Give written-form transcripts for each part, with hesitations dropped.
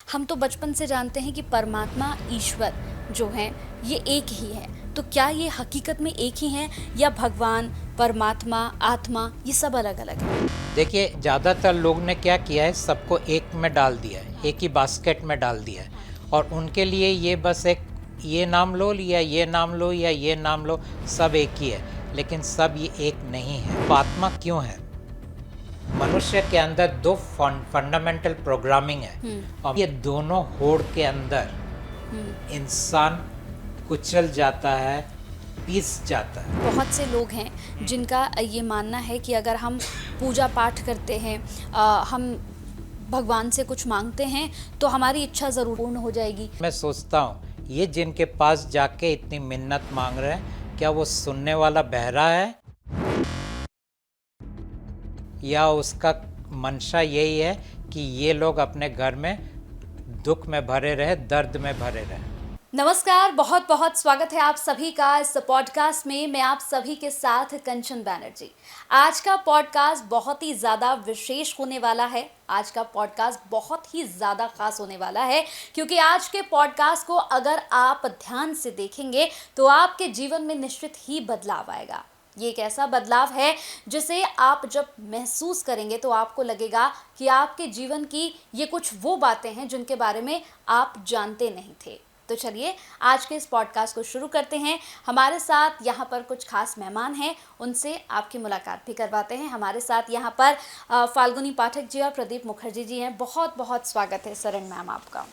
हम तो बचपन से जानते हैं कि परमात्मा ईश्वर जो हैं ये एक ही है। तो क्या ये हकीकत में एक ही हैं या भगवान, परमात्मा, आत्मा ये सब अलग अलग है? देखिए, ज़्यादातर लोग ने क्या किया है, सबको एक में डाल दिया है, एक ही बास्केट में डाल दिया है। और उनके लिए ये बस एक ये नाम लो या ये नाम लो या ये नाम लो, सब एक ही है। लेकिन सब ये एक नहीं है। तो आत्मा क्यों है? मनुष्य के अंदर दो फंडामेंटल प्रोग्रामिंग है और ये दोनों होड़ के अंदर इंसान कुचल जाता है, पीस जाता है। बहुत से लोग हैं जिनका ये मानना है कि अगर हम पूजा पाठ करते हैं, हम भगवान से कुछ मांगते हैं तो हमारी इच्छा ज़रूर पूर्ण हो जाएगी। मैं सोचता हूँ, ये जिनके पास जाके इतनी मिन्नत मांग रहे हैं, क्या वो सुनने वाला बहरा है या उसका मंशा यही है कि ये लोग अपने घर में दुख में भरे रहे, दर्द में भरे रहे? नमस्कार, बहुत बहुत स्वागत है आप सभी का इस पॉडकास्ट में। मैं आप सभी के साथ कंचन बैनर्जी। आज का पॉडकास्ट बहुत ही ज़्यादा विशेष होने वाला है। आज का पॉडकास्ट बहुत ही ज़्यादा खास होने वाला है क्योंकि आज के पॉडकास्ट को अगर आप ध्यान से देखेंगे तो आपके जीवन में निश्चित ही बदलाव आएगा। ये एक ऐसा बदलाव है जिसे आप जब महसूस करेंगे तो आपको लगेगा कि आपके जीवन की ये कुछ वो बातें हैं जिनके बारे में आप जानते नहीं थे। तो चलिए आज के इस पॉडकास्ट को शुरू करते हैं। हमारे साथ यहाँ पर कुछ खास मेहमान हैं, उनसे आपकी मुलाकात भी करवाते हैं। हमारे साथ यहाँ पर फाल्गुनी पाठक जी और प्रदीप मुखर्जी जी हैं। बहुत बहुत स्वागत है सरन मैम आपका,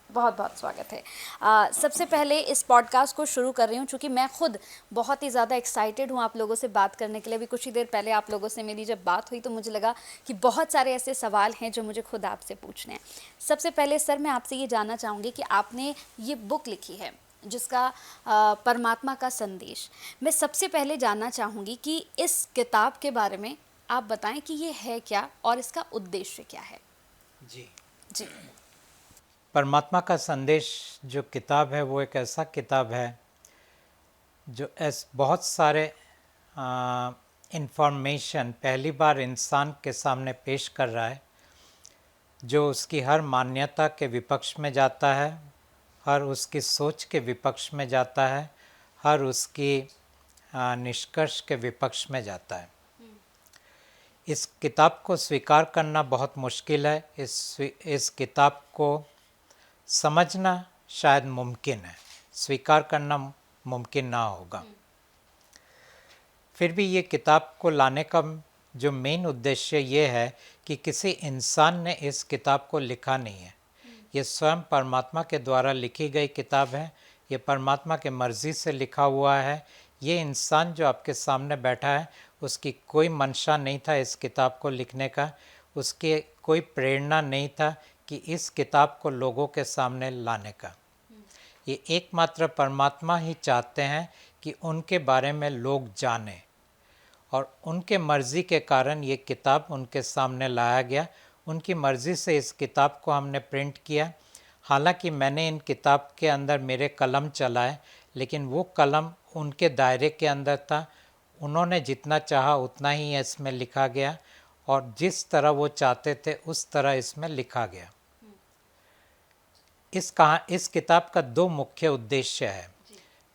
बहुत बहुत स्वागत है। सबसे पहले इस पॉडकास्ट को शुरू कर रही हूँ क्योंकि मैं खुद बहुत ही ज़्यादा एक्साइटेड हूँ आप लोगों से बात करने के लिए। अभी कुछ ही देर पहले आप लोगों से मेरी जब बात हुई तो मुझे लगा कि बहुत सारे ऐसे सवाल हैं जो मुझे खुद आपसे पूछने हैं। सबसे पहले सर मैं आपसे ये जानना चाहूँगी कि आपने ये बुक लिखी है जिसका परमात्मा का संदेश। मैं सबसे पहले जानना चाहूँगी कि इस किताब के बारे में आप बताएं कि ये है क्या और इसका उद्देश्य क्या है। जी जी परमात्मा का संदेश जो किताब है वो एक ऐसा किताब है जो बहुत सारे इंफॉर्मेशन पहली बार इंसान के सामने पेश कर रहा है, जो उसकी हर मान्यता के विपक्ष में जाता है, हर उसकी सोच के विपक्ष में जाता है, हर उसकी निष्कर्ष के विपक्ष में जाता है। इस किताब को स्वीकार करना बहुत मुश्किल है। इस किताब को समझना शायद मुमकिन है, स्वीकार करना मुमकिन ना होगा। फिर भी ये किताब को लाने का जो मेन उद्देश्य ये है कि किसी इंसान ने इस किताब को लिखा नहीं है। ये स्वयं परमात्मा के द्वारा लिखी गई किताब है। ये परमात्मा के मर्ज़ी से लिखा हुआ है। ये इंसान जो आपके सामने बैठा है उसकी कोई मंशा नहीं था इस किताब को लिखने का, उसकी कोई प्रेरणा नहीं था कि इस किताब को लोगों के सामने लाने का। ये एकमात्र परमात्मा ही चाहते हैं कि उनके बारे में लोग जानें, और उनके मर्ज़ी के कारण ये किताब उनके सामने लाया गया। उनकी मर्ज़ी से इस किताब को हमने प्रिंट किया। हालांकि मैंने इन किताब के अंदर मेरे कलम चलाए, लेकिन वो कलम उनके दायरे के अंदर था। उन्होंने जितना चाहा उतना ही इसमें लिखा गया और जिस तरह वो चाहते थे उस तरह इसमें लिखा गया। इस किताब का दो मुख्य उद्देश्य है।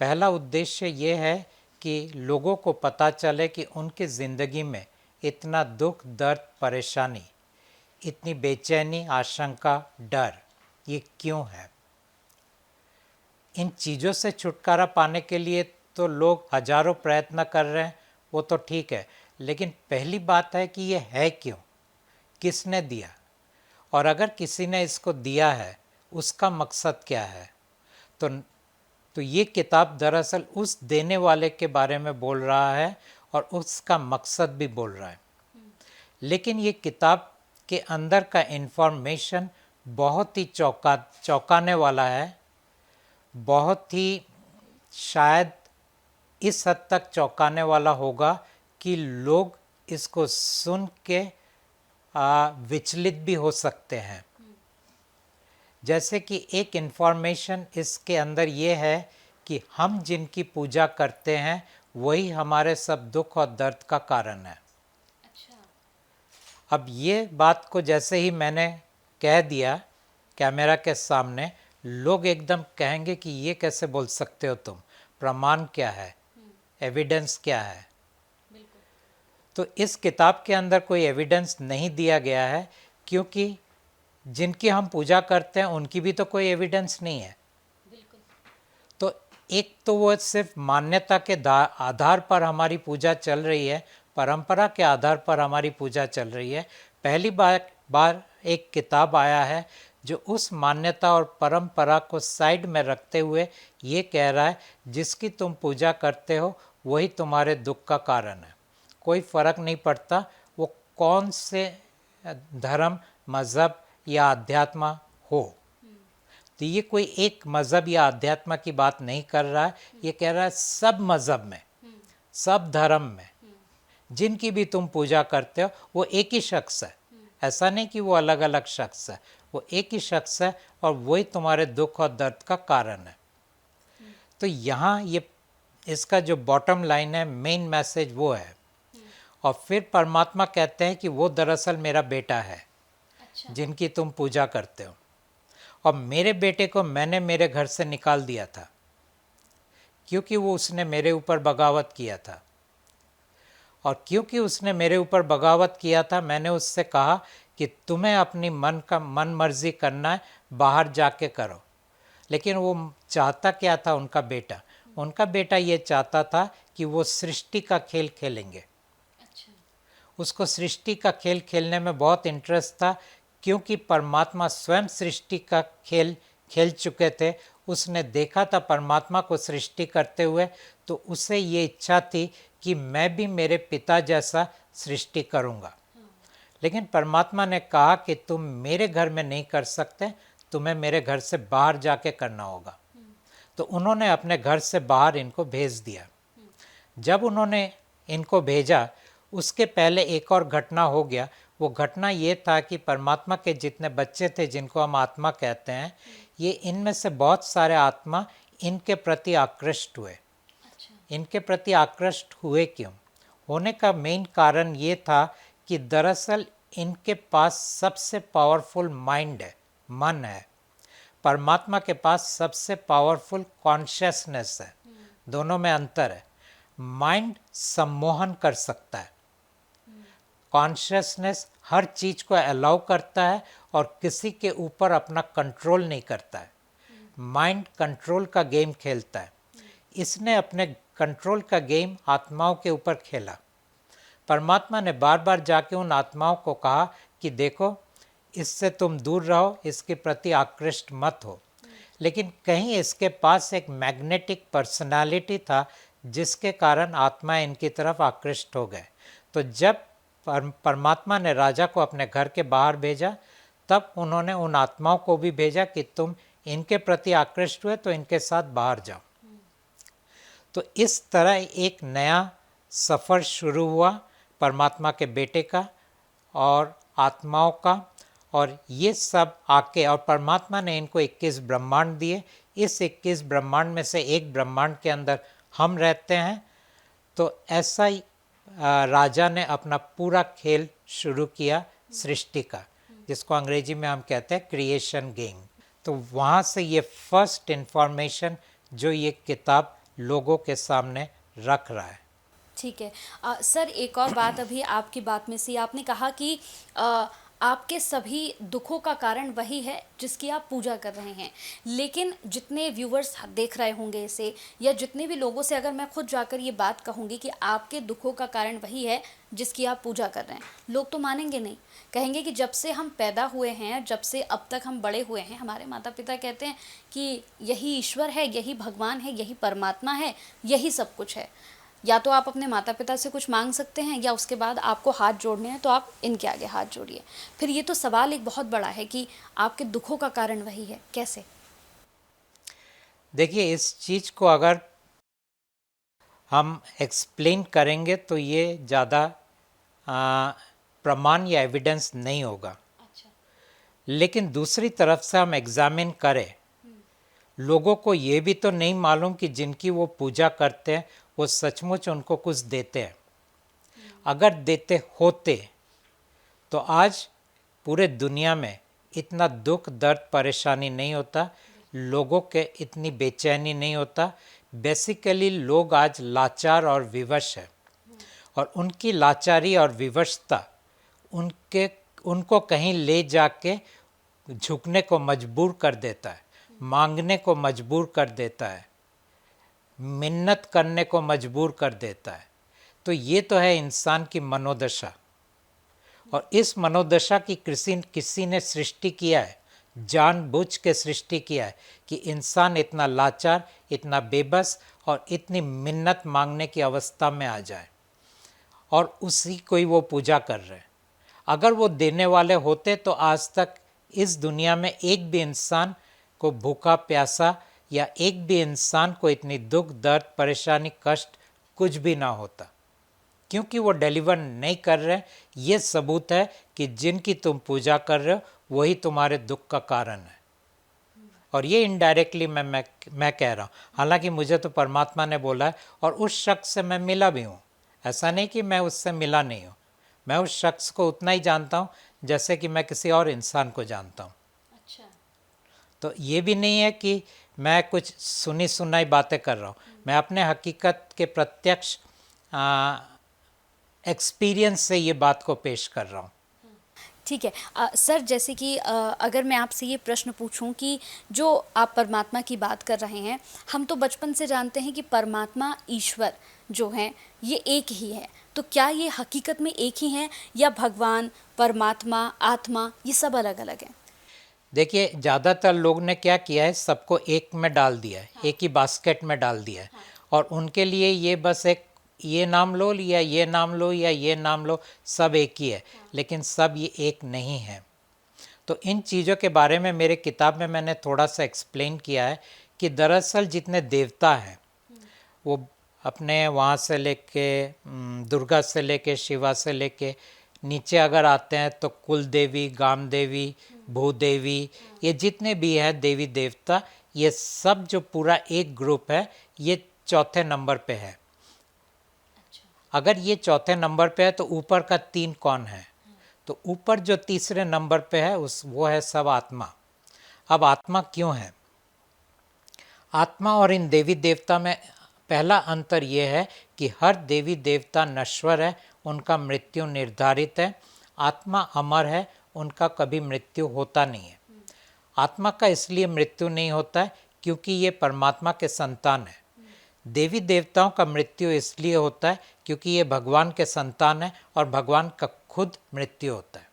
पहला उद्देश्य ये है कि लोगों को पता चले कि उनकी ज़िंदगी में इतना दुख, दर्द, परेशानी, इतनी बेचैनी, आशंका, डर ये क्यों है। इन चीज़ों से छुटकारा पाने के लिए तो लोग हजारों प्रयत्न कर रहे हैं, वो तो ठीक है, लेकिन पहली बात है कि ये है क्यों, किसने दिया, और अगर किसी ने इसको दिया है उसका मकसद क्या है। तो ये किताब दरअसल उस देने वाले के बारे में बोल रहा है और उसका मकसद भी बोल रहा है। लेकिन ये किताब के अंदर का इन्फॉर्मेशन बहुत ही चौंकाने वाला है, बहुत ही शायद इस हद तक चौंकाने वाला होगा कि लोग इसको सुन के विचलित भी हो सकते हैं। जैसे कि एक इन्फॉर्मेशन इसके अंदर ये है कि हम जिनकी पूजा करते हैं वही हमारे सब दुख और दर्द का कारण है। अच्छा। अब ये बात को जैसे ही मैंने कह दिया कैमरा के सामने, लोग एकदम कहेंगे कि ये कैसे बोल सकते हो तुम, प्रमाण क्या है, एविडेंस क्या है। तो इस किताब के अंदर कोई एविडेंस नहीं दिया गया है, क्योंकि जिनकी हम पूजा करते हैं उनकी भी तो कोई एविडेंस नहीं है। तो एक तो वो सिर्फ मान्यता के आधार पर हमारी पूजा चल रही है, परंपरा के आधार पर हमारी पूजा चल रही है। पहली बार एक किताब आया है जो उस मान्यता और परंपरा को साइड में रखते हुए ये कह रहा है जिसकी तुम पूजा करते हो वही तुम्हारे दुख का कारण है। कोई फर्क नहीं पड़ता वो कौन से धर्म, मज़हब या अध्यात्म हो। तो ये कोई एक मज़हब या अध्यात्म की बात नहीं कर रहा है, ये कह रहा है सब मज़हब में, सब धर्म में जिनकी भी तुम पूजा करते हो वो एक ही शख्स है। ऐसा नहीं कि वो अलग अलग शख्स है, वो एक ही शख्स है और वही तुम्हारे दुख और दर्द का कारण है। तो यहाँ ये इसका जो बॉटम लाइन है, मेन मैसेज वो है। और फिर परमात्मा कहते हैं कि वो दरअसल मेरा बेटा है। अच्छा। जिनकी तुम पूजा करते हो, और मेरे बेटे को मैंने मेरे घर से निकाल दिया था क्योंकि वो उसने मेरे ऊपर बगावत किया था। और क्योंकि उसने मेरे ऊपर बगावत किया था, मैंने उससे कहा कि तुम्हें अपनी मन मर्जी करना है, बाहर जाके करो। लेकिन वो चाहता क्या था उनका बेटा ये चाहता था कि वो सृष्टि का खेल खेलेंगे। अच्छा। उसको सृष्टि का खेल खेलने में बहुत इंटरेस्ट था, क्योंकि परमात्मा स्वयं सृष्टि का खेल खेल चुके थे। उसने देखा था परमात्मा को सृष्टि करते हुए, तो उसे ये इच्छा थी कि मैं भी मेरे पिता जैसा सृष्टि करूँगा। लेकिन परमात्मा ने कहा कि तुम मेरे घर में नहीं कर सकते, तुम्हें मेरे घर से बाहर जाके करना होगा। तो उन्होंने अपने घर से बाहर इनको भेज दिया। जब उन्होंने इनको भेजा, उसके पहले एक और घटना हो गया। वो घटना ये था कि परमात्मा के जितने बच्चे थे, जिनको हम आत्मा कहते हैं, ये इनमें से बहुत सारे आत्मा इनके प्रति आकृष्ट हुए। अच्छा। इनके प्रति आकृष्ट हुए क्यों? होने का मेन कारण ये था कि दरअसल इनके पास सबसे पावरफुल माइंड है, मन है। परमात्मा के पास सबसे पावरफुल कॉन्शियसनेस है। दोनों में अंतर है। माइंड सम्मोहन कर सकता है, कॉन्शियसनेस हर चीज़ को अलाउ करता है और किसी के ऊपर अपना कंट्रोल नहीं करता है। माइंड कंट्रोल का गेम खेलता है। इसने अपने कंट्रोल का गेम आत्माओं के ऊपर खेला। परमात्मा ने बार बार जाके उन आत्माओं को कहा कि देखो, इससे तुम दूर रहो, इसके प्रति आकृष्ट मत हो। लेकिन कहीं इसके पास एक मैग्नेटिक पर्सनालिटी था, जिसके कारण आत्मा इनकी तरफ आकृष्ट हो गए। तो जब परमात्मा ने राजा को अपने घर के बाहर भेजा, तब उन्होंने उन आत्माओं को भी भेजा कि तुम इनके प्रति आकृष्ट हुए तो इनके साथ बाहर जाओ। तो इस तरह एक नया सफ़र शुरू हुआ परमात्मा के बेटे का और आत्माओं का। और ये सब आके, और परमात्मा ने इनको 21 ब्रह्मांड दिए। इस 21 ब्रह्मांड में से एक ब्रह्मांड के अंदर हम रहते हैं। तो ऐसा ही राजा ने अपना पूरा खेल शुरू किया सृष्टि का, जिसको अंग्रेजी में हम कहते हैं क्रिएशन गेम। तो वहाँ से ये फर्स्ट इन्फॉर्मेशन जो ये किताब लोगों के सामने रख रहा है। ठीक है। सर, एक और बात, अभी आपकी बात में से आपने कहा कि आपके सभी दुखों का कारण वही है जिसकी आप पूजा कर रहे हैं। लेकिन जितने व्यूवर्स देख रहे होंगे इसे, या जितने भी लोगों से अगर मैं खुद जाकर ये बात कहूँगी कि आपके दुखों का कारण वही है जिसकी आप पूजा कर रहे हैं, लोग तो मानेंगे नहीं। कहेंगे कि जब से हम पैदा हुए हैं, जब से अब तक हम बड़े हुए हैं, हमारे माता पिता कहते हैं कि यही ईश्वर है, यही भगवान है, यही परमात्मा है, यही सब कुछ है। या तो आप अपने माता पिता से कुछ मांग सकते हैं, या उसके बाद आपको हाथ जोड़ने हैं तो आप इनके आगे हाथ जोड़िए। फिर ये तो सवाल एक बहुत बड़ा है कि आपके दुखों का कारण वही है, कैसे? देखिए, इस चीज़ को अगर हम एक्सप्लेन करेंगे तो ये ज़्यादा प्रमाण या एविडेंस नहीं होगा। अच्छा। लेकिन दूसरी तरफ से हम एग्जामिन करें, लोगों को ये भी तो नहीं मालूम कि जिनकी वो पूजा करते हैं वो सचमुच उनको कुछ देते हैं। अगर देते होते तो आज पूरे दुनिया में इतना दुख दर्द परेशानी नहीं होता, लोगों के इतनी बेचैनी नहीं होता। बेसिकली लोग आज लाचार और विवश है, और उनकी लाचारी और विवशता उनको कहीं ले जाके झुकने को मजबूर कर देता है, मांगने को मजबूर कर देता है, मिन्नत करने को मजबूर कर देता है। तो ये तो है इंसान की मनोदशा, और इस मनोदशा की किसी ने सृष्टि किया है, जानबूझ के सृष्टि किया है कि इंसान इतना लाचार, इतना बेबस और इतनी मिन्नत मांगने की अवस्था में आ जाए, और उसी को ही वो पूजा कर रहे हैं। अगर वो देने वाले होते तो आज तक इस दुनिया में एक भी इंसान को भूखा प्यासा या एक भी इंसान को इतनी दुख दर्द परेशानी कष्ट कुछ भी ना होता। क्योंकि वो डिलीवर नहीं कर रहे, ये सबूत है कि जिनकी तुम पूजा कर रहे हो वही तुम्हारे दुख का कारण है। और ये इनडायरेक्टली मैं कह रहा हूँ, हालांकि मुझे तो परमात्मा ने बोला है, और उस शख्स से मैं मिला भी हूँ। ऐसा नहीं कि मैं उससे मिला नहीं हूँ, मैं उस शख्स को उतना ही जानता हूँ जैसे कि मैं किसी और इंसान को जानता हूँ। अच्छा। तो ये भी नहीं है कि मैं कुछ सुनी सुनाई बातें कर रहा हूँ, मैं अपने हकीकत के प्रत्यक्ष एक्सपीरियंस से ये बात को पेश कर रहा हूँ। ठीक है। सर, जैसे कि अगर मैं आपसे ये प्रश्न पूछूं कि जो आप परमात्मा की बात कर रहे हैं, हम तो बचपन से जानते हैं कि परमात्मा ईश्वर जो हैं ये एक ही है, तो क्या ये हकीकत में एक ही हैं या भगवान, परमात्मा, आत्मा ये सब अलग अलग हैं? देखिए, ज़्यादातर लोग ने क्या किया है, सबको एक में डाल दिया है, एक ही बास्केट में डाल दिया है, और उनके लिए ये बस एक ये नाम लो या ये नाम लो या ये नाम लो, सब एक ही है, लेकिन सब ये एक नहीं है। तो इन चीज़ों के बारे में मेरे किताब में मैंने थोड़ा सा एक्सप्लेन किया है कि दरअसल जितने देवता हैं वो अपने वहाँ से लेके दुर्गा से लेके शिवा से लेके नीचे अगर आते हैं तो कुल देवी, गाम देवी, भूदेवी, ये जितने भी हैं देवी देवता, ये सब जो पूरा एक ग्रुप है ये चौथे नंबर पे है। अगर ये चौथे नंबर पे है तो ऊपर का 3 कौन है? तो ऊपर जो तीसरे नंबर पे है वो है सब आत्मा। अब आत्मा क्यों है? आत्मा और इन देवी देवता में पहला अंतर ये है कि हर देवी देवता नश्वर है, उनका मृत्यु निर्धारित है। आत्मा अमर है, उनका कभी मृत्यु होता नहीं है। आत्मा का इसलिए मृत्यु नहीं होता है क्योंकि ये परमात्मा के संतान है। देवी देवताओं का मृत्यु इसलिए होता है क्योंकि ये भगवान के संतान है और भगवान का खुद मृत्यु होता है।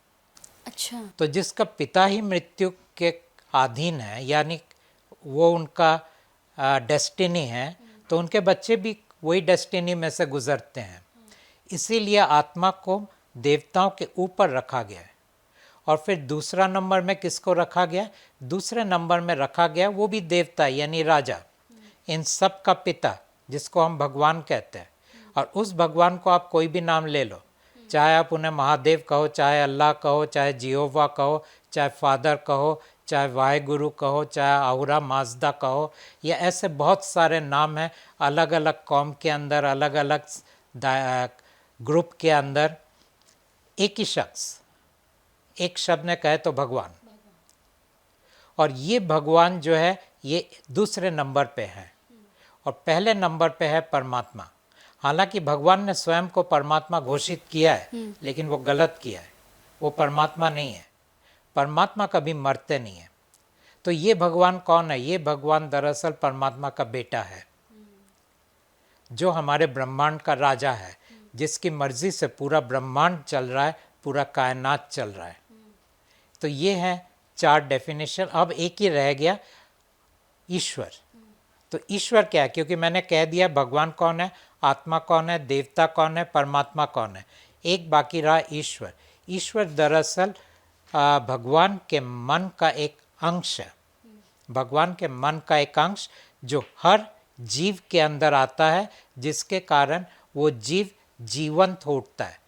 अच्छा। तो जिसका पिता ही मृत्यु के अधीन है, यानी वो उनका डेस्टिनी है, तो उनके बच्चे भी वही डेस्टिनी में से गुजरते हैं। इसीलिए आत्मा को देवताओं के ऊपर रखा गया है। और फिर दूसरा नंबर में किसको रखा गया? दूसरे नंबर में रखा गया वो भी देवता यानी राजा, इन सब का पिता, जिसको हम भगवान कहते हैं। और उस भगवान को आप कोई भी नाम ले लो, चाहे आप उन्हें महादेव कहो, चाहे अल्लाह कहो, चाहे जिहोवा कहो, चाहे फादर कहो, चाहे वाहेगुरु कहो, चाहे आहुरा माजदा कहो, या ऐसे बहुत सारे नाम हैं अलग अलग कौम के अंदर, अलग अलग ग्रुप के अंदर। एक ही शख्स, एक शब्द में कहे तो भगवान। और ये भगवान जो है ये दूसरे नंबर पे है और पहले नंबर पे है परमात्मा। हालांकि भगवान ने स्वयं को परमात्मा घोषित किया है, लेकिन वो गलत किया है, वो परमात्मा नहीं है। परमात्मा कभी मरते नहीं है। तो ये भगवान कौन है? ये भगवान दरअसल परमात्मा का बेटा है, जो हमारे ब्रह्मांड का राजा है, जिसकी मर्जी से पूरा ब्रह्मांड चल रहा है, पूरा कायनात चल रहा है। तो ये है 4 डेफिनेशन। अब एक ही रह गया, ईश्वर। तो ईश्वर क्या है? क्योंकि मैंने कह दिया भगवान कौन है, आत्मा कौन है, देवता कौन है, परमात्मा कौन है, एक बाकी रहा ईश्वर। ईश्वर दरअसल भगवान के मन का एक अंश है। भगवान के मन का एक अंश जो हर जीव के अंदर आता है, जिसके कारण वो जीव जीवंत उठता है।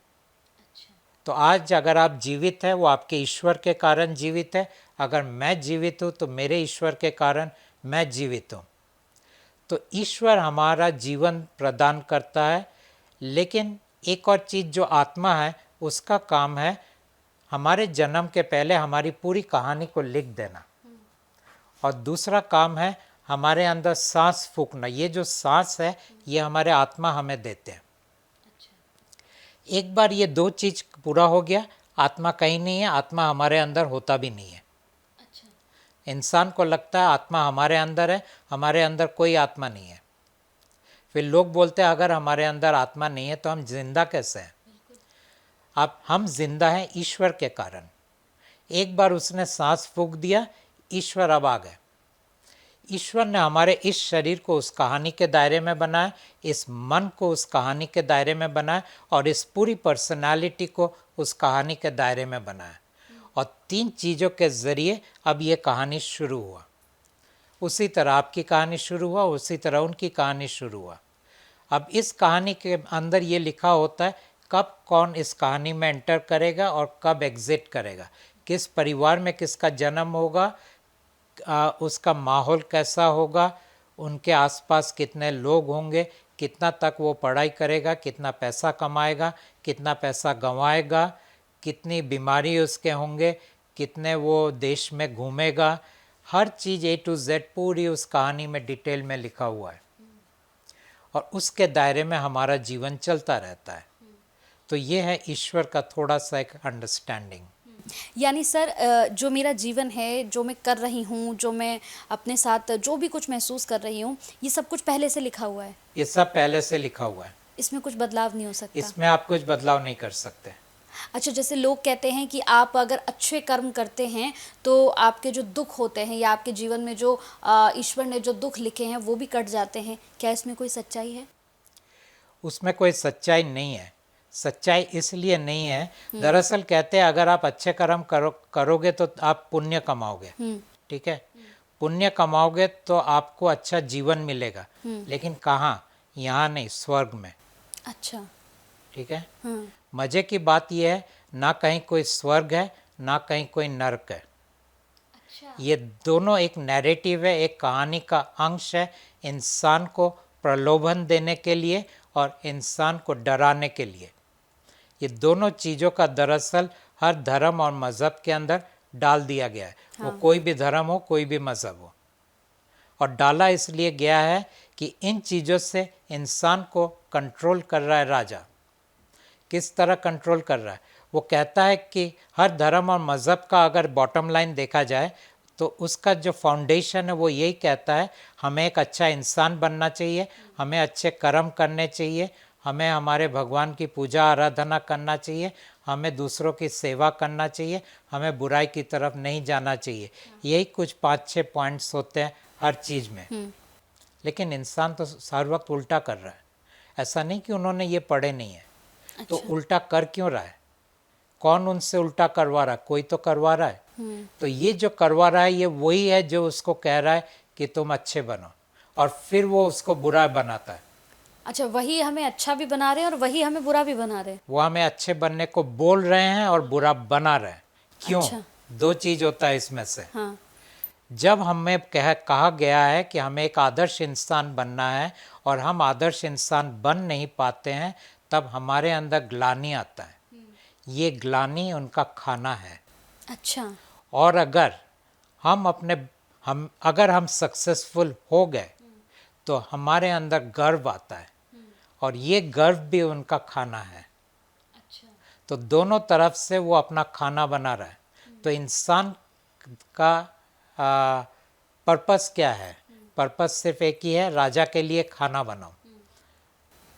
तो आज अगर आप जीवित हैं वो आपके ईश्वर के कारण जीवित है। अगर मैं जीवित हूँ तो मेरे ईश्वर के कारण मैं जीवित हूँ। तो ईश्वर हमारा जीवन प्रदान करता है। लेकिन एक और चीज़ जो आत्मा है, उसका काम है हमारे जन्म के पहले हमारी पूरी कहानी को लिख देना। और दूसरा काम है हमारे अंदर सांस फूंकना। ये जो सांस है ये हमारे आत्मा हमें देते हैं। एक बार ये दो चीज पूरा हो गया, आत्मा कहीं नहीं है, आत्मा हमारे अंदर होता भी नहीं है। इंसान को लगता है आत्मा हमारे अंदर है, हमारे अंदर कोई आत्मा नहीं है। फिर लोग बोलते हैं अगर हमारे अंदर आत्मा नहीं है तो हम जिंदा कैसे हैं? अब हम जिंदा हैं ईश्वर के कारण। एक बार उसने सांस फूंक दिया, ईश्वर अब आ गए। ईश्वर ने हमारे इस शरीर को उस कहानी के दायरे में बनाया, इस मन को उस कहानी के दायरे में बनाया और इस पूरी पर्सनालिटी को उस कहानी के दायरे में बनाया। और तीन चीज़ों के ज़रिए अब ये कहानी शुरू हुआ। उसी तरह आपकी कहानी शुरू हुआ, उसी तरह उनकी कहानी शुरू हुआ। अब इस कहानी के अंदर ये लिखा होता है कब कौन इस कहानी में एंटर करेगा और कब एग्जिट करेगा, किस परिवार में किसका जन्म होगा, उसका माहौल कैसा होगा, उनके आसपास कितने लोग होंगे, कितना तक वो पढ़ाई करेगा, कितना पैसा कमाएगा, कितना पैसा गंवाएगा, कितनी बीमारी उसके होंगे, कितने वो देश में घूमेगा। हर चीज़ A to Z पूरी उस कहानी में डिटेल में लिखा हुआ है और उसके दायरे में हमारा जीवन चलता रहता है। तो ये है ईश्वर का थोड़ा सा एक अंडरस्टैंडिंग। यानी सर जो मेरा जीवन है, जो मैं कर रही हूँ, जो मैं अपने साथ जो भी कुछ महसूस कर रही हूँ, ये सब कुछ पहले से लिखा हुआ है। ये सब पहले से लिखा हुआ है, इसमें कुछ बदलाव नहीं हो सकता। इसमें आप कुछ बदलाव नहीं कर सकते। अच्छा, जैसे लोग कहते हैं कि आप अगर अच्छे कर्म करते हैं तो आपके जो दुख होते हैं या आपके जीवन में जो ईश्वर ने जो दुख लिखे हैं वो भी कट जाते हैं। क्या इसमें कोई सच्चाई है? उसमें कोई सच्चाई नहीं है। सच्चाई इसलिए नहीं है, दरअसल कहते हैं अगर आप अच्छे कर्म करोगे तो आप पुण्य कमाओगे। ठीक है, पुण्य कमाओगे तो आपको अच्छा जीवन मिलेगा। लेकिन कहाँ? यहाँ नहीं, स्वर्ग में। अच्छा। ठीक है, मजे की बात यह है ना कहीं कोई स्वर्ग है ना कहीं कोई नरक है। अच्छा। ये दोनों एक नैरेटिव है, एक कहानी का अंश है, इंसान को प्रलोभन देने के लिए और इंसान को डराने के लिए। ये दोनों चीज़ों का दरअसल हर धर्म और मज़हब के अंदर डाल दिया गया है। वो कोई भी धर्म हो, कोई भी मज़हब हो, और डाला इसलिए गया है कि इन चीज़ों से इंसान को कंट्रोल कर रहा है राजा। किस तरह कंट्रोल कर रहा है? वो कहता है कि हर धर्म और मज़हब का अगर बॉटम लाइन देखा जाए तो उसका जो फाउंडेशन है वो यही कहता है हमें एक अच्छा इंसान बनना चाहिए, हमें अच्छे कर्म करने चाहिए, हमें हमारे भगवान की पूजा आराधना करना चाहिए, हमें दूसरों की सेवा करना चाहिए, हमें बुराई की तरफ नहीं जाना चाहिए। यही कुछ 5-6 पॉइंट्स होते हैं हर चीज़ में। लेकिन इंसान तो हर वक्त उल्टा कर रहा है। ऐसा नहीं कि उन्होंने ये पढ़े नहीं है। अच्छा। तो उल्टा कर क्यों रहा है? कौन उनसे उल्टा करवा रहा है? कोई तो करवा रहा है। तो ये जो करवा रहा है ये वही है जो उसको कह रहा है कि तुम अच्छे बनो, और फिर वो उसको बुरा बनाता है। अच्छा, वही हमें अच्छा भी बना रहे हैं और वही हमें बुरा भी बना रहे हैं। वो हमें अच्छे बनने को बोल रहे हैं और बुरा बना रहे हैं। क्यों? अच्छा। दो चीज होता है इसमें से। हाँ। जब हमें कहा गया है कि हमें एक आदर्श इंसान बनना है और हम आदर्श इंसान बन नहीं पाते हैं, तब हमारे अंदर ग्लानि आता है। ये ग्लानि उनका खाना है। अच्छा। और अगर हम सक्सेसफुल हो गए तो हमारे अंदर गर्व आता है, और ये गर्व भी उनका खाना है। अच्छा। तो दोनों तरफ से वो अपना खाना बना रहा है। तो इंसान का पर्पस क्या है? पर्पस सिर्फ एक ही है, राजा के लिए खाना बनाओ।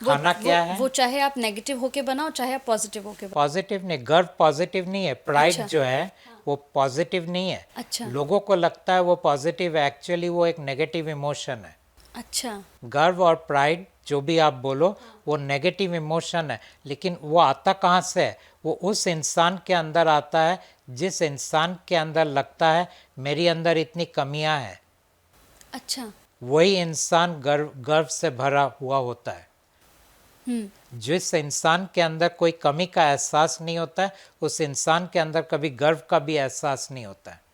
खाना क्या है? वो चाहे आप नेगेटिव होके बनाओ चाहे आप पॉजिटिव होके बनाओ। पॉजिटिव नहीं, गर्व पॉजिटिव नहीं है। प्राइड अच्छा। जो है वो पॉजिटिव नहीं है। अच्छा। लोगों को लगता है वो पॉजिटिव है, एक्चुअली वो एक नेगेटिव इमोशन है। अच्छा। गर्व और प्राइड जो भी आप बोलो वो नेगेटिव इमोशन है। लेकिन वो आता कहाँ से है? वो उस इंसान के अंदर आता है जिस इंसान के अंदर लगता है मेरी अंदर इतनी कमियां हैं। अच्छा। वही इंसान गर्व से भरा हुआ होता है। जिस इंसान के अंदर कोई कमी का एहसास नहीं होता है उस इंसान के अंदर कभी गर्व का भी एहसास नहीं होता है।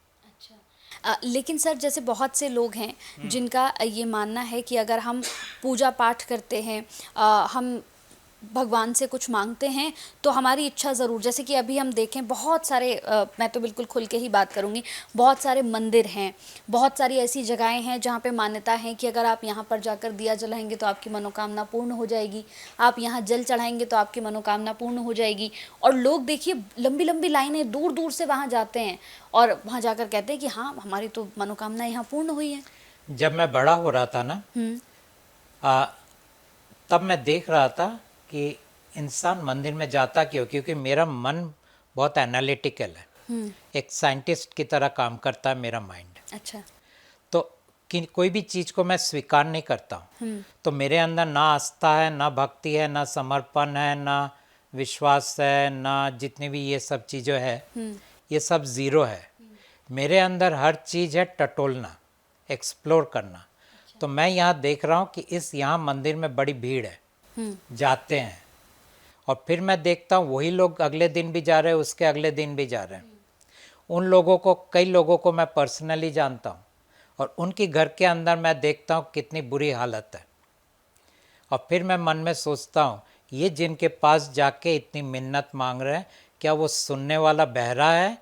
लेकिन सर जैसे बहुत से लोग हैं जिनका ये मानना है कि अगर हम पूजा पाठ करते हैं, हम भगवान से कुछ मांगते हैं तो हमारी इच्छा ज़रूर, जैसे कि अभी हम देखें बहुत सारे मैं तो बिल्कुल खुल के ही बात करूँगी, बहुत सारे मंदिर हैं, बहुत सारी ऐसी जगहें हैं जहाँ पे मान्यता है कि अगर आप यहाँ पर जाकर दिया जलाएंगे तो आपकी मनोकामना पूर्ण हो जाएगी, आप यहाँ जल चढ़ाएंगे तो आपकी मनोकामना पूर्ण हो जाएगी। और लोग देखिए लंबी लंबी लाइनें दूर दूर से वहाँ जाते हैं और वहाँ जाकर कहते हैं कि हाँ हमारी तो मनोकामना यहाँ पूर्ण हुई है। जब मैं बड़ा हो रहा था ना, तब मैं देख रहा था कि इंसान मंदिर में जाता क्यों, क्योंकि मेरा मन बहुत एनालिटिकल है, एक साइंटिस्ट की तरह काम करता है मेरा माइंड। अच्छा। तो कोई भी चीज़ को मैं स्वीकार नहीं करता हूँ, तो मेरे अंदर ना आस्था है, ना भक्ति है, ना समर्पण है, ना विश्वास है, ना जितनी भी ये सब चीज़ें है, ये सब ज़ीरो है। मेरे अंदर हर चीज़ है टटोलना, एक्सप्लोर करना। तो मैं यहाँ देख रहा हूँ कि यहाँ मंदिर में बड़ी भीड़ है, जाते हैं, और फिर मैं देखता हूँ वही लोग अगले दिन भी जा रहे हैं, उसके अगले दिन भी जा रहे हैं। उन लोगों को, कई लोगों को मैं पर्सनली जानता हूँ, और उनकी घर के अंदर मैं देखता हूँ कितनी बुरी हालत है। और फिर मैं मन में सोचता हूँ ये जिनके पास जाके इतनी मिन्नत मांग रहे हैं, क्या वो सुनने वाला बहरा है,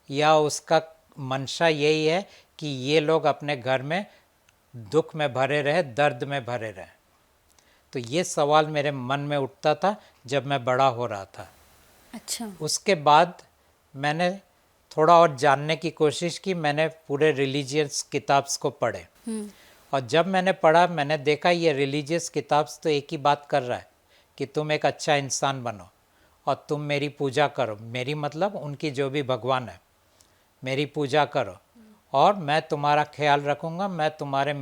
या उसका मंशा यही है कि ये लोग अपने घर में दुख में भरे रहे, दर्द में भरे रहे। तो ये सवाल मेरे मन में उठता था जब मैं बड़ा हो रहा था। अच्छा। उसके बाद मैंने थोड़ा और जानने की कोशिश की, मैंने पूरे रिलीजियस किताब्स को पढ़े, और जब मैंने पढ़ा मैंने देखा ये रिलीजियस किताब्स तो एक ही बात कर रहा है कि तुम एक अच्छा इंसान बनो और तुम मेरी पूजा करो, मेरी मतलब उनकी जो भी भगवान है, मेरी पूजा करो और मैं तुम्हारा ख्याल रखूँगा, मैं तुम्हारे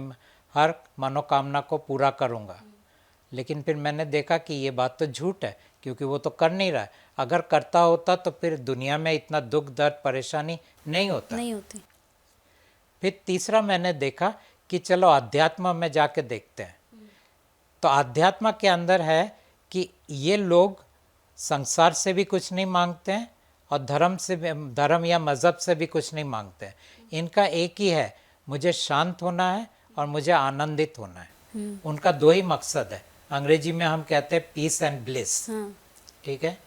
हर मनोकामना को पूरा करूँगा। लेकिन फिर मैंने देखा कि ये बात तो झूठ है, क्योंकि वो तो कर नहीं रहा है। अगर करता होता तो फिर दुनिया में इतना दुख दर्द परेशानी नहीं होती। फिर तीसरा मैंने देखा कि चलो अध्यात्म में जाके देखते हैं। तो अध्यात्म के अंदर है कि ये लोग संसार से भी कुछ नहीं मांगते हैं और धर्म या मज़हब से भी कुछ नहीं मांगते हैं। इनका एक ही है, मुझे शांत होना है और मुझे आनंदित होना है। उनका दो ही मकसद है, अंग्रेजी में हम कहते हैं पीस एंड ब्लिस। ठीक है।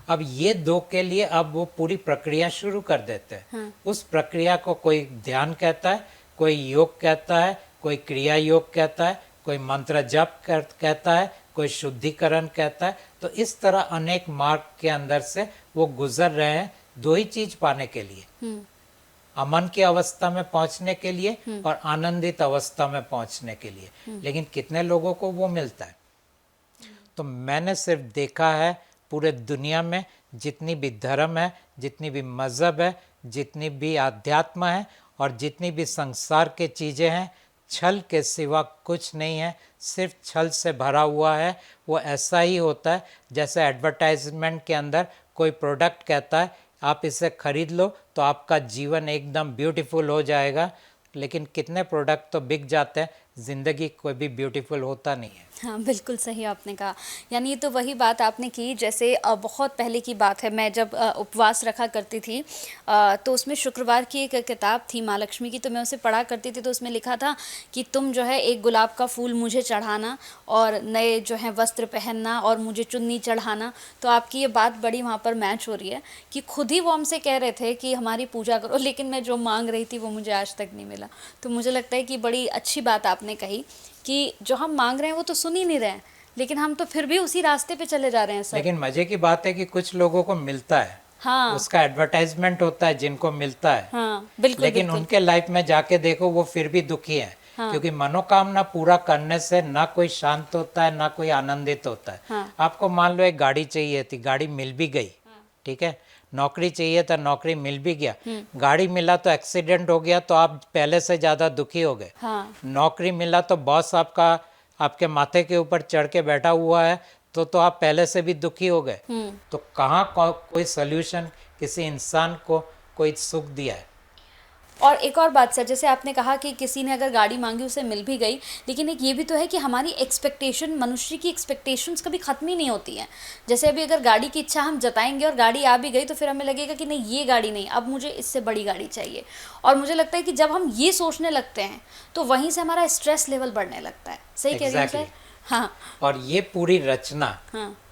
अब ये दो के लिए अब वो पूरी प्रक्रिया शुरू कर देते हैं। उस प्रक्रिया को कोई ध्यान कहता है, कोई योग कहता है, कोई क्रिया योग कहता है, कोई मंत्र जप कहता है, कोई शुद्धिकरण कहता है। तो इस तरह अनेक मार्ग के अंदर से वो गुजर रहे हैं दो ही चीज पाने के लिए, अमन की अवस्था में पहुंचने के लिए और आनंदित अवस्था में पहुंचने के लिए। लेकिन कितने लोगों को वो मिलता है? तो मैंने सिर्फ देखा है पूरे दुनिया में जितनी भी धर्म है, जितनी भी मज़हब है, जितनी भी आध्यात्म है और जितनी भी संसार के चीज़ें हैं, छल के सिवा कुछ नहीं है, सिर्फ छल से भरा हुआ है। वो ऐसा ही होता है जैसे एडवर्टाइजमेंट के अंदर कोई प्रोडक्ट कहता है आप इसे खरीद लो तो आपका जीवन एकदम ब्यूटीफुल हो जाएगा, लेकिन कितने प्रोडक्ट तो बिक जाते हैं, ज़िंदगी कोई भी ब्यूटीफुल होता नहीं है। हाँ बिल्कुल सही आपने कहा। यानी ये तो वही बात आपने की, जैसे बहुत पहले की बात है, मैं जब उपवास रखा करती थी तो उसमें शुक्रवार की एक किताब थी माँ लक्ष्मी की, तो मैं उसे पढ़ा करती थी। तो उसमें लिखा था कि तुम जो है एक गुलाब का फूल मुझे चढ़ाना और नए जो है वस्त्र पहनना और मुझे चुन्नी चढ़ाना। तो आपकी ये बात बड़ी वहाँ पर मैच हो रही है कि खुद ही वो हमसे कह रहे थे कि हमारी पूजा करो, लेकिन मैं जो मांग रही थी वो मुझे आज तक नहीं मिला। तो मुझे लगता है कि बड़ी अच्छी बात आपने कही कि जो हम मांग रहे हैं वो तो सुन ही नहीं रहे हैं, लेकिन हम तो फिर भी उसी रास्ते पे चले जा रहे हैं सर। लेकिन मजे की बात है कि कुछ लोगों को मिलता है। हाँ। उसका एडवर्टाइजमेंट होता है जिनको मिलता है। हाँ, बिल्कुल, लेकिन बिल्कुल। उनके लाइफ में जाके देखो वो फिर भी दुखी है। हाँ। क्योंकि मनोकामना पूरा करने से ना कोई शांत होता है, ना कोई आनंदित होता है। हाँ। आपको मान लो एक गाड़ी चाहिए थी, गाड़ी मिल भी गई। हाँ। ठीक है। नौकरी चाहिए था, नौकरी मिल भी गया। गाड़ी मिला तो एक्सीडेंट हो गया तो आप पहले से ज्यादा दुखी हो गए। हाँ। नौकरी मिला तो बॉस आपके माथे के ऊपर चढ़ के बैठा हुआ है तो आप पहले से भी दुखी हो गए। तो कहाँ कोई सल्यूशन किसी इंसान को कोई सुख दिया है? और एक और बात सर, जैसे आपने कहा कि किसी ने अगर गाड़ी मांगी उसे मिल भी गई, लेकिन एक ये भी तो है कि हमारी एक्सपेक्टेशन, मनुष्य की एक्सपेक्टेशंस कभी ख़त्म ही नहीं होती हैं। जैसे अभी अगर गाड़ी की इच्छा हम जताएंगे और गाड़ी आ भी गई तो फिर हमें लगेगा कि नहीं ये गाड़ी नहीं, अब मुझे इससे बड़ी गाड़ी चाहिए। और मुझे लगता है कि जब हम ये सोचने लगते हैं तो वहीं से हमारा स्ट्रेस लेवल बढ़ने लगता है। सही कह रही हूँ सर? हाँ। और ये पूरी रचना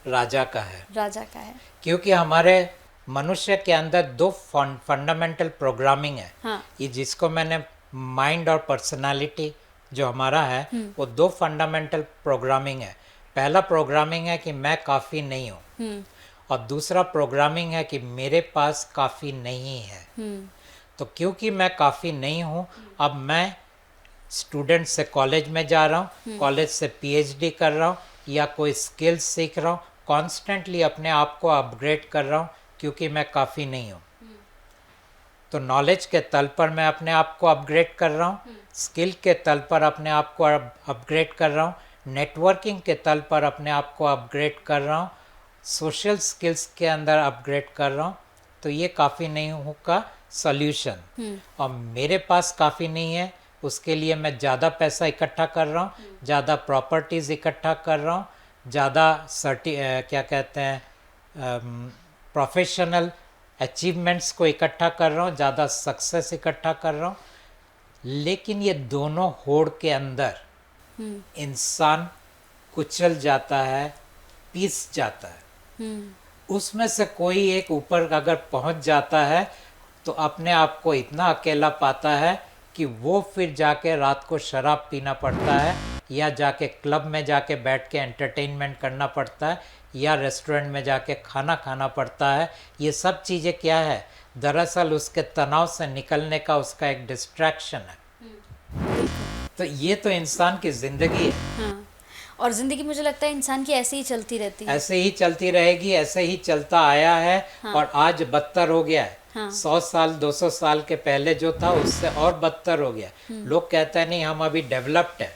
राजा का है। राजा का है। क्योंकि हमारे मनुष्य के अंदर दो फंडामेंटल प्रोग्रामिंग है। हाँ। ये जिसको मैंने माइंड और पर्सनालिटी जो हमारा है वो दो फंडामेंटल प्रोग्रामिंग है। पहला प्रोग्रामिंग है कि मैं काफ़ी नहीं हूँ और दूसरा प्रोग्रामिंग है कि मेरे पास काफ़ी नहीं है। तो क्योंकि मैं काफ़ी नहीं हूँ, अब मैं स्टूडेंट से कॉलेज में जा रहा हूँ, कॉलेज से पीएचडी कर रहा हूँ या कोई स्किल्स सीख रहा हूँ, कॉन्स्टेंटली अपने आप को अपग्रेड कर रहा हूँ क्योंकि मैं काफ़ी नहीं हूँ। तो नॉलेज के तल पर मैं अपने आप को अपग्रेड कर रहा हूँ, स्किल के तल पर अपने आप को अपग्रेड कर रहा हूँ, नेटवर्किंग के तल पर अपने आप को अपग्रेड कर रहा हूँ, सोशल स्किल्स के अंदर अपग्रेड कर रहा हूँ। तो ये काफ़ी नहीं हूँ का सॉल्यूशन। और मेरे पास काफ़ी नहीं है, उसके लिए मैं ज़्यादा पैसा इकट्ठा कर रहा हूँ, ज़्यादा प्रॉपर्टीज़ इकट्ठा कर रहा हूँ, ज़्यादा क्या कहते हैं प्रोफेशनल अचीवमेंट्स को इकट्ठा कर रहा हूँ, ज़्यादा सक्सेस इकट्ठा कर रहा हूँ। लेकिन ये दोनों होड़ के अंदर इंसान कुचल जाता है, पीस जाता है। उसमें से कोई एक ऊपर अगर पहुंच जाता है तो अपने आप को इतना अकेला पाता है कि वो फिर जाके रात को शराब पीना पड़ता है या जाके क्लब में जाके बैठ के एंटरटेनमेंट करना पड़ता है या रेस्टोरेंट में जाके खाना खाना पड़ता है। ये सब चीज़ें क्या है, दरअसल उसके तनाव से निकलने का उसका एक डिस्ट्रैक्शन है। तो ये तो इंसान की ज़िंदगी है। हाँ। और ज़िंदगी मुझे लगता है इंसान की ऐसे ही चलती रहती है, ऐसे ही चलती रहेगी, ऐसे ही चलता आया है। हाँ। और आज बदतर हो गया है। हाँ। 100 साल 200 साल के पहले जो था उससे और बदतर हो गया। लोग कहते हैं नहीं हम अभी डेवलप्ड है,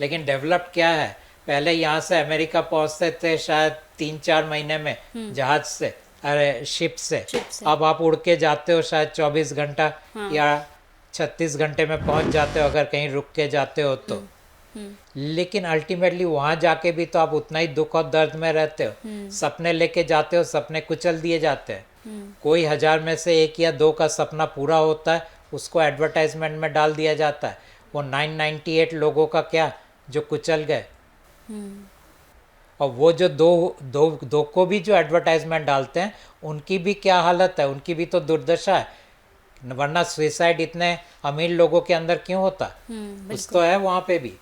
लेकिन डेवलप्ड क्या है, पहले यहाँ से अमेरिका पहुँचते थे शायद 3-4 महीने में जहाज से, अरे शिप से। अब आप उड़ के जाते हो शायद 24 घंटा या 36 घंटे में पहुँच जाते हो अगर कहीं रुक के जाते हो तो। लेकिन अल्टीमेटली वहाँ जाके भी तो आप उतना ही दुख और दर्द में रहते हो। सपने लेके जाते हो, सपने कुचल दिए जाते हैं। कोई 1000 में से 1 या 2 का सपना पूरा होता है, उसको एडवर्टाइजमेंट में डाल दिया जाता है। वो 998 लोगों का क्या जो कुचल गए। और वो जो दो को भी जो एडवर्टाइजमेंट डालते हैं उनकी भी क्या हालत है, उनकी भी तो दुर्दशा है। वरना सुसाइड इतने अमीर लोगों के अंदर क्यों होता, कुछ तो है वहाँ पे भी।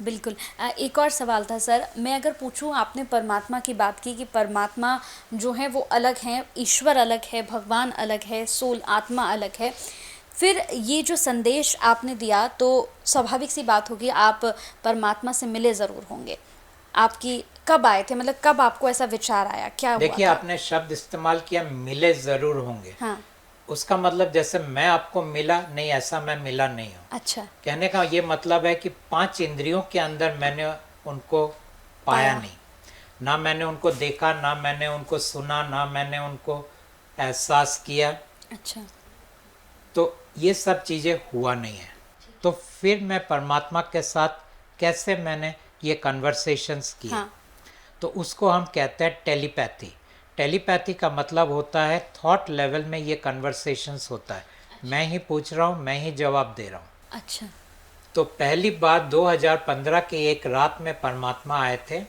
बिल्कुल। एक और सवाल था सर, मैं अगर पूछूं, आपने परमात्मा की बात की कि परमात्मा जो है वो अलग हैं, ईश्वर अलग है, भगवान अलग है, सोल आत्मा अलग है। फिर ये जो संदेश आपने दिया तो स्वाभाविक सी बात होगी आप परमात्मा से मिले ज़रूर होंगे। आपकी कब आए थे, मतलब कब आपको ऐसा विचार आया, क्या हुआ? देखिए आपने शब्द इस्तेमाल किया मिले ज़रूर होंगे। हाँ। उसका मतलब जैसे मैं आपको मिला नहीं, ऐसा मैं मिला नहीं हूँ। अच्छा। कहने का ये मतलब है कि 5 इंद्रियों के अंदर मैंने उनको पाया नहीं, ना मैंने उनको देखा, ना मैंने उनको सुना, ना मैंने उनको एहसास किया। अच्छा। तो ये सब चीज़ें हुआ नहीं है। तो फिर मैं परमात्मा के साथ कैसे मैंने ये कन्वर्सेशंस किए। हाँ। तो उसको हम कहते हैं टेलीपैथी। टेलीपैथी का मतलब होता है थॉट लेवल में ये कन्वर्सेशंस होता है। अच्छा। मैं ही पूछ रहा हूँ, मैं ही जवाब दे रहा हूँ। अच्छा। तो पहली बात 2015 की एक रात में परमात्मा आए थे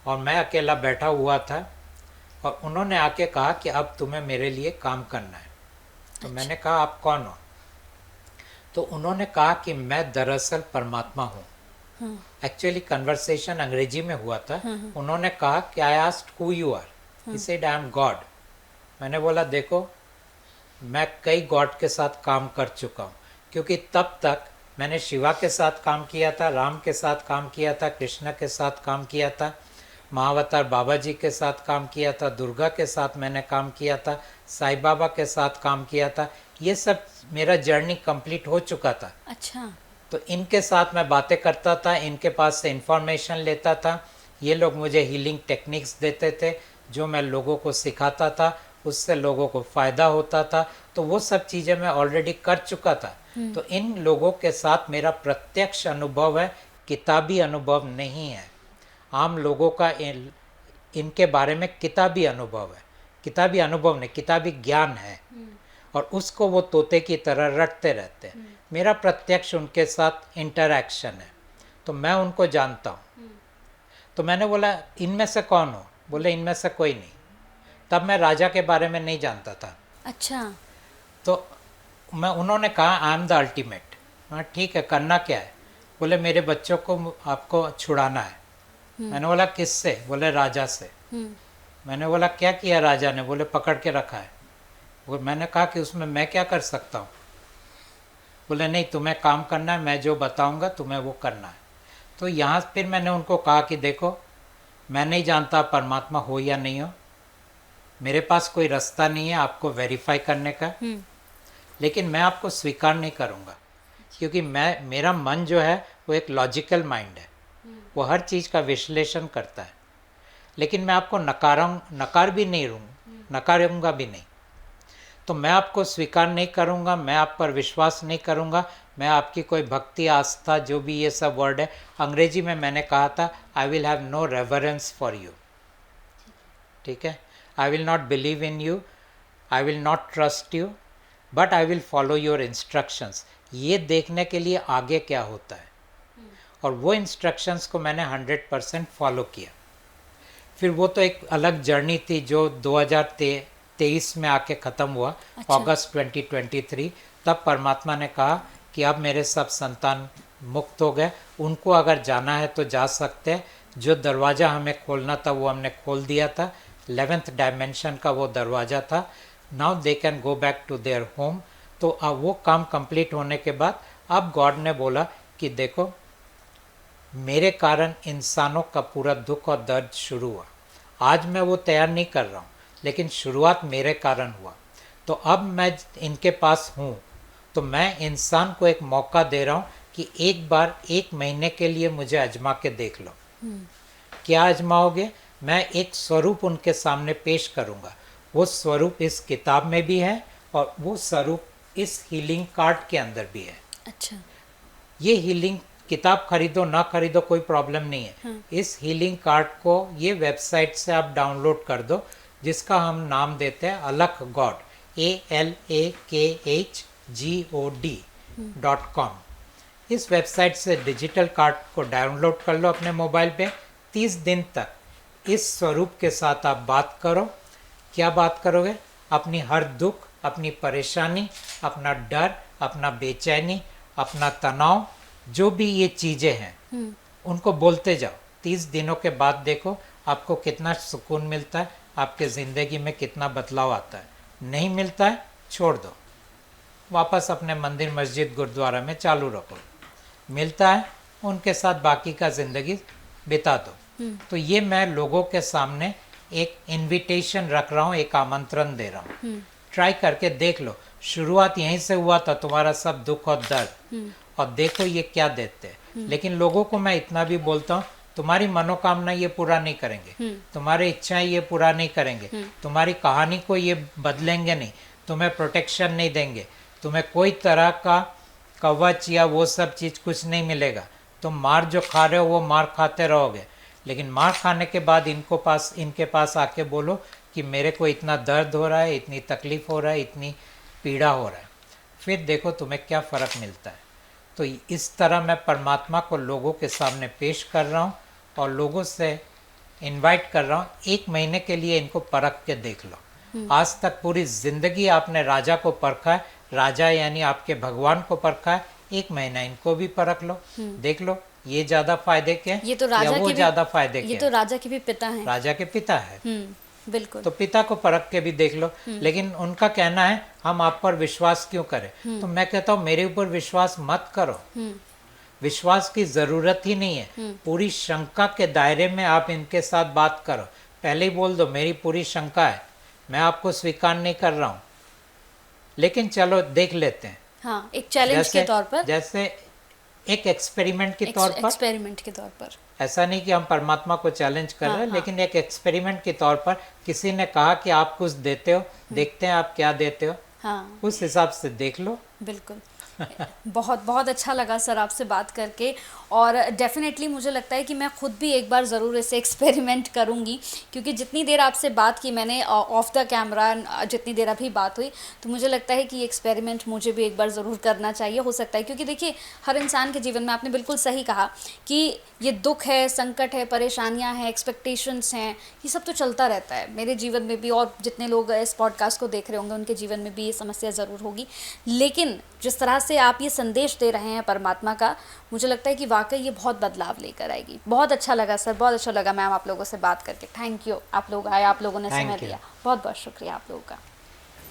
और मैं अकेला बैठा हुआ था और उन्होंने आके कहा कि अब तुम्हें मेरे लिए काम करना है। तो अच्छा। मैंने कहा आप कौन हो? तो उन्होंने कहा कि मैं दरअसल परमात्मा हूँ। एक्चुअली कन्वर्सेशन अंग्रेजी में हुआ था। उन्होंने कहा कि I asked who you are, he said I am God. मैंने बोला देखो मैं कई गॉड के साथ काम कर चुका हूँ, क्योंकि तब तक मैंने शिवा के साथ काम किया था, राम के साथ काम किया था, कृष्ण के साथ काम किया था, महावतार बाबा जी के साथ काम किया था, दुर्गा के साथ मैंने काम किया था, साईं बाबा के साथ काम किया था। ये सब मेरा जर्नी कंप्लीट हो चुका था। अच्छा। तो इनके साथ मैं बातें करता था, इनके पास से इंफॉर्मेशन लेता था, ये लोग मुझे हीलिंग टेक्निक्स देते थे जो मैं लोगों को सिखाता था, उससे लोगों को फ़ायदा होता था। तो वो सब चीज़ें मैं ऑलरेडी कर चुका था। तो इन लोगों के साथ मेरा प्रत्यक्ष अनुभव है, किताबी अनुभव नहीं है। आम लोगों का इनके बारे में किताबी अनुभव है, किताबी अनुभव नहीं, किताबी ज्ञान है और उसको वो तोते की तरह रटते रहते हैं। मेरा प्रत्यक्ष उनके साथ इंटरैक्शन है, तो मैं उनको जानता हूँ। तो मैंने बोला इनमें से कौन हो? बोले इनमें से कोई नहीं। तब मैं राजा के बारे में नहीं जानता था। अच्छा। तो उन्होंने कहा आई एम द अल्टीमेट। मैं ठीक है, करना क्या है? बोले मेरे बच्चों को आपको छुड़ाना है। मैंने बोला किससे? बोले राजा से। मैंने बोला क्या किया राजा ने? बोले पकड़ के रखा है। मैंने कहा कि उसमें मैं क्या कर सकता हूँ? बोले नहीं, तुम्हें काम करना है, मैं जो बताऊंगा तुम्हें वो करना है। तो यहाँ फिर मैंने उनको कहा कि देखो, मैं नहीं जानता परमात्मा हो या नहीं हो, मेरे पास कोई रास्ता नहीं है आपको वेरीफाई करने का, लेकिन मैं आपको स्वीकार नहीं करूँगा, क्योंकि मेरा मन जो है वो एक लॉजिकल माइंड है, वो हर चीज़ का विश्लेषण करता है। लेकिन मैं आपको नकार भी नहीं नकारूंगा भी नहीं। तो मैं आपको स्वीकार नहीं करूंगा, मैं आप पर विश्वास नहीं करूंगा, मैं आपकी कोई भक्ति आस्था जो भी ये सब वर्ड है, अंग्रेजी में मैंने कहा था I will have no reverence for you. ठीक है, I will not believe in you, I will not trust you, but I will follow your instructions. ये देखने के लिए आगे क्या होता है, और वो इंस्ट्रक्शंस को मैंने 100% फॉलो किया। फिर वो तो एक अलग जर्नी थी जो 2023 में आके ख़त्म हुआ। अच्छा। अगस्त 2023 तब परमात्मा ने कहा कि अब मेरे सब संतान मुक्त हो गए, उनको अगर जाना है तो जा सकते हैं। जो दरवाज़ा हमें खोलना था वो हमने खोल दिया था, 11th डायमेंशन का वो दरवाज़ा था। Now they can go back to their home. तो अब वो काम कंप्लीट होने के बाद अब गॉड ने बोला कि देखो, मेरे कारण इंसानों का पूरा दुख और दर्द शुरू हुआ। आज मैं वो तैयार नहीं कर रहा हूँ, लेकिन शुरुआत मेरे कारण हुआ। तो अब मैं इनके पास हूँ, तो मैं इंसान को एक मौका दे रहा हूँ कि एक बार 1 महीने के लिए मुझे आजमा के देख लो। क्या आजमाओगे? मैं एक स्वरूप उनके सामने पेश करूँगा। वो स्वरूप इस किताब में भी है, और वो स्वरूप इस हीलिंग कार्ड के अंदर भी है। अच्छा। ये हीलिंग किताब खरीदो ना खरीदो कोई प्रॉब्लम नहीं है। इस हीलिंग कार्ड को ये वेबसाइट से आप डाउनलोड कर दो, जिसका हम नाम देते हैं अलख गॉड, ALAKHGOD.com। इस वेबसाइट से डिजिटल कार्ड को डाउनलोड कर लो अपने मोबाइल पे। 30 दिन तक इस स्वरूप के साथ आप बात करो। क्या बात करोगे? अपनी हर दुख, अपनी परेशानी, अपना डर, अपना बेचैनी, अपना तनाव, जो भी ये चीज़ें हैं उनको बोलते जाओ। 30 दिनों के बाद देखो आपको कितना सुकून मिलता है, आपके ज़िंदगी में कितना बदलाव आता है। नहीं मिलता है, छोड़ दो, वापस अपने मंदिर मस्जिद गुरुद्वारा में चालू रखो। मिलता है, उनके साथ बाकी का ज़िंदगी बिता दो। तो ये मैं लोगों के सामने एक इनविटेशन रख रहा हूँ, एक आमंत्रण दे रहा हूँ। ट्राई करके देख लो। शुरुआत यहीं से हुआ था, तुम्हारा सब दुख और दर्द, और देखो ये क्या देते हैं। लेकिन लोगों को मैं इतना भी बोलता हूँ, तुम्हारी मनोकामना ये पूरा नहीं करेंगे, तुम्हारी इच्छाएं ये पूरा नहीं करेंगे, तुम्हारी कहानी को ये बदलेंगे नहीं, तुम्हें प्रोटेक्शन नहीं देंगे, तुम्हें कोई तरह का कवच या वो सब चीज़ कुछ नहीं मिलेगा। तुम मार जो खा रहे हो वो मार खाते रहोगे, लेकिन मार खाने के बाद इनके पास आके बोलो कि मेरे को इतना दर्द हो रहा है, इतनी तकलीफ हो रहा है, इतनी पीड़ा हो रहा है। फिर देखो तुम्हें क्या फ़र्क मिलता है। तो इस तरह मैं परमात्मा को लोगों के सामने पेश कर रहा हूँ, और लोगों से इनवाइट कर रहा हूँ 1 महीने के लिए इनको परख के देख लो। आज तक पूरी ज़िंदगी आपने राजा को परखा है, राजा यानी आपके भगवान को परखा है। 1 महीना इनको भी परख लो, देख लो ये ज़्यादा फायदे के ये तो राजा या वो ज़्यादा फायदे के। ये तो राजा के भी पिता हैं। राजा के पिता है, बिल्कुल। तो पिता को परख के भी देख लो। लेकिन उनका कहना है हम आप पर विश्वास क्यों करें? तो मैं कहता हूँ मेरे ऊपर विश्वास मत करो, विश्वास की ज़रूरत ही नहीं है। पूरी शंका के दायरे में आप इनके साथ बात करो। पहले ही बोल दो मेरी पूरी शंका है, मैं आपको स्वीकार नहीं कर रहा हूँ, लेकिन चलो देख लेते हैं। हाँ, एक चैलेंज के तौर पर, जैसे एक एक्सपेरिमेंट के तौर पर। एक्सपेरिमेंट के तौर पर, ऐसा नहीं कि हम परमात्मा को चैलेंज कर रहे हैं, लेकिन एक एक्सपेरिमेंट के तौर पर किसी ने कहा कि आप कुछ देते हो, देखते हैं आप क्या देते हो। हाँ, उस हिसाब से देख लो। बिल्कुल। बहुत बहुत अच्छा लगा सर आपसे बात करके, और डेफिनेटली मुझे लगता है कि मैं खुद भी एक बार ज़रूर इसे एक्सपेरिमेंट करूँगी, क्योंकि जितनी देर आपसे बात की मैंने ऑफ द कैमरा, जितनी देर अभी बात हुई, तो मुझे लगता है कि ये एक्सपेरिमेंट मुझे भी एक बार ज़रूर करना चाहिए। हो सकता है क्योंकि देखिए हर इंसान के जीवन में, आपने बिल्कुल सही कहा कि ये दुख है, संकट है, परेशानियां हैं, एक्सपेक्टेशंस हैं, ये सब तो चलता रहता है। मेरे जीवन में भी, और जितने लोग इस पॉडकास्ट को देख रहे होंगे उनके जीवन में भी ये समस्या ज़रूर होगी। लेकिन जिस तरह से आप ये संदेश दे रहे हैं परमात्मा का, मुझे लगता है कि वाकई ये बहुत बदलाव लेकर आएगी। बहुत अच्छा लगा सर, बहुत अच्छा लगा मैम आप लोगों से बात करके। थैंक यू, आप लोग आए, आप लोगों ने समय थैंक यू। दिया, बहुत बहुत शुक्रिया आप लोगों का।